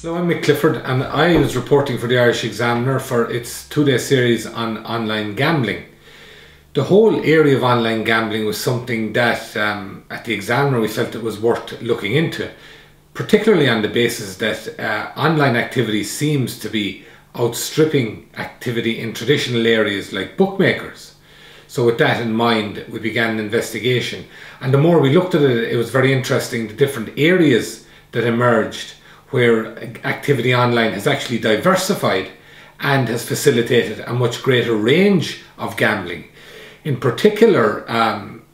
Hello, I'm Mick Clifford and I was reporting for the Irish Examiner for its two-day series on online gambling. The whole area of online gambling was something that at the Examiner we felt it was worth looking into, particularly on the basis that online activity seems to be outstripping activity in traditional areas like bookmakers. So with that in mind, we began an investigation, and the more we looked at it, it was very interesting, the different areas that emerged where activity online has actually diversified and has facilitated a much greater range of gambling. In particular,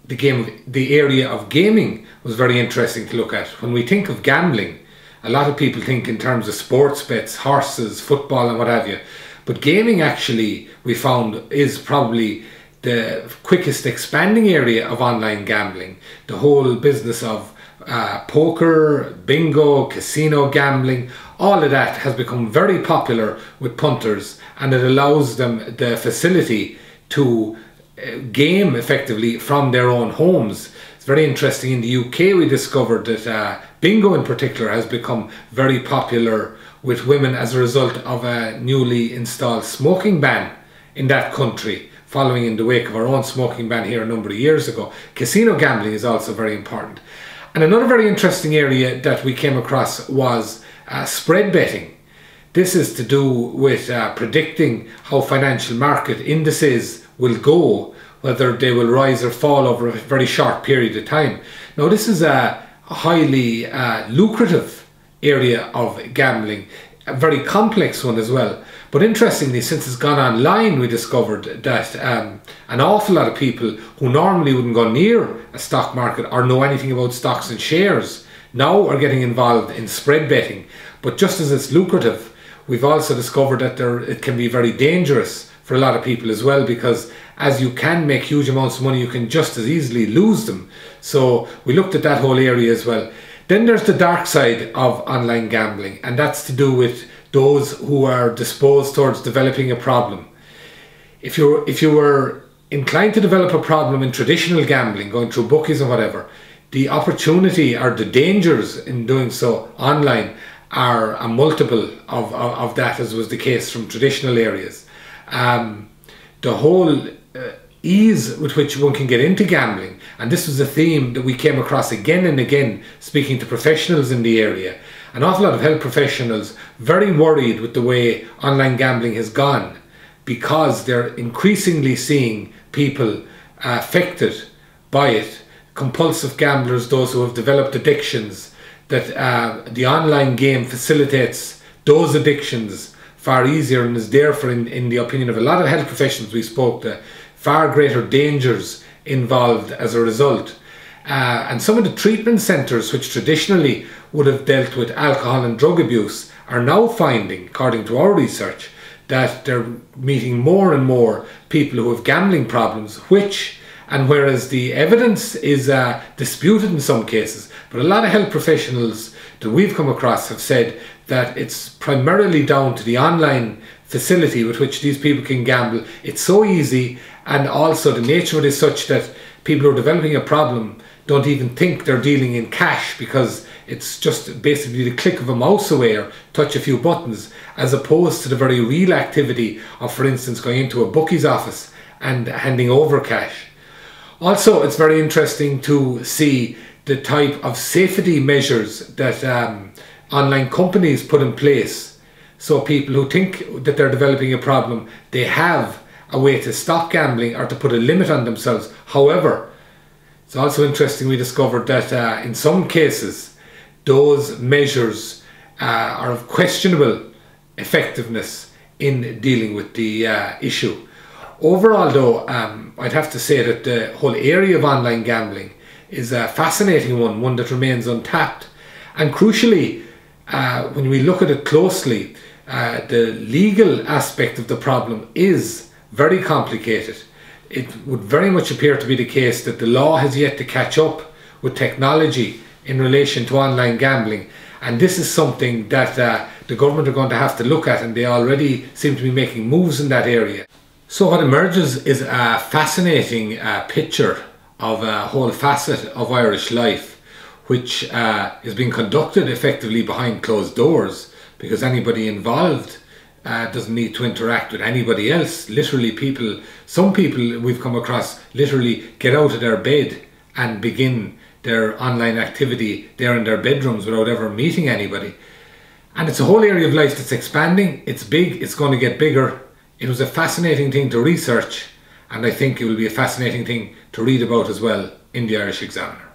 the area of gaming was very interesting to look at. When we think of gambling, a lot of people think in terms of sports bets, horses, football and what have you. But gaming actually, we found, is probably the quickest expanding area of online gambling. The whole business of poker, bingo, casino gambling, all of that has become very popular with punters, and it allows them the facility to game effectively from their own homes. It's very interesting. In the UK we discovered that bingo in particular has become very popular with women as a result of a newly installed smoking ban in that country, following in the wake of our own smoking ban here a number of years ago. Casino gambling is also very important. And another very interesting area that we came across was spread betting. This is to do with predicting how financial market indices will go, whether they will rise or fall over a very short period of time. Now, this is a highly lucrative area of gambling, a very complex one as well. But interestingly, since it's gone online, we discovered that an awful lot of people who normally wouldn't go near a stock market or know anything about stocks and shares now are getting involved in spread betting. But just as it's lucrative, we've also discovered that it can be very dangerous for a lot of people as well, because as you can make huge amounts of money, you can just as easily lose them. So we looked at that whole area as well. Then there's the dark side of online gambling, and that's to do with those who are disposed towards developing a problem. If you were inclined to develop a problem in traditional gambling, going through bookies and whatever, the opportunity or the dangers in doing so online are a multiple of that, as was the case from traditional areas. The whole ease with which one can get into gambling, and this was a theme that we came across again and again speaking to professionals in the area. An awful lot of health professionals very worried with the way online gambling has gone, because they're increasingly seeing people affected by it. Compulsive gamblers, those who have developed addictions, that the online game facilitates those addictions far easier, and is therefore, in the opinion of a lot of health professionals we spoke to, far greater dangers involved as a result. And some of the treatment centres which traditionally would have dealt with alcohol and drug abuse are now finding, according to our research, that they're meeting more and more people who have gambling problems, whereas the evidence is disputed in some cases, but a lot of health professionals that we've come across have said that it's primarily down to the online facility with which these people can gamble. It's so easy, and also the nature of it is such that people who are developing a problem don't even think they're dealing in cash, because it's just basically the click of a mouse away or touch a few buttons, as opposed to the very real activity of, for instance, going into a bookie's office and handing over cash. Also, it's very interesting to see the type of safety measures that online companies put in place. So people who think that they're developing a problem, they have a way to stop gambling or to put a limit on themselves. However, it's also interesting, we discovered that in some cases those measures are of questionable effectiveness in dealing with the issue. Overall though, I'd have to say that the whole area of online gambling is a fascinating one that remains untapped. And crucially, when we look at it closely, the legal aspect of the problem is very complicated. It would very much appear to be the case that the law has yet to catch up with technology in relation to online gambling, and this is something that the government are going to have to look at, and they already seem to be making moves in that area. So what emerges is a fascinating picture of a whole facet of Irish life, which is being conducted effectively behind closed doors, because anybody involved doesn't need to interact with anybody else. Literally some people we've come across literally get out of their bed and begin their online activity there in their bedrooms without ever meeting anybody. And it's a whole area of life that's expanding. It's big, it's going to get bigger. It was a fascinating thing to research, and I think it will be a fascinating thing to read about as well in the Irish Examiner.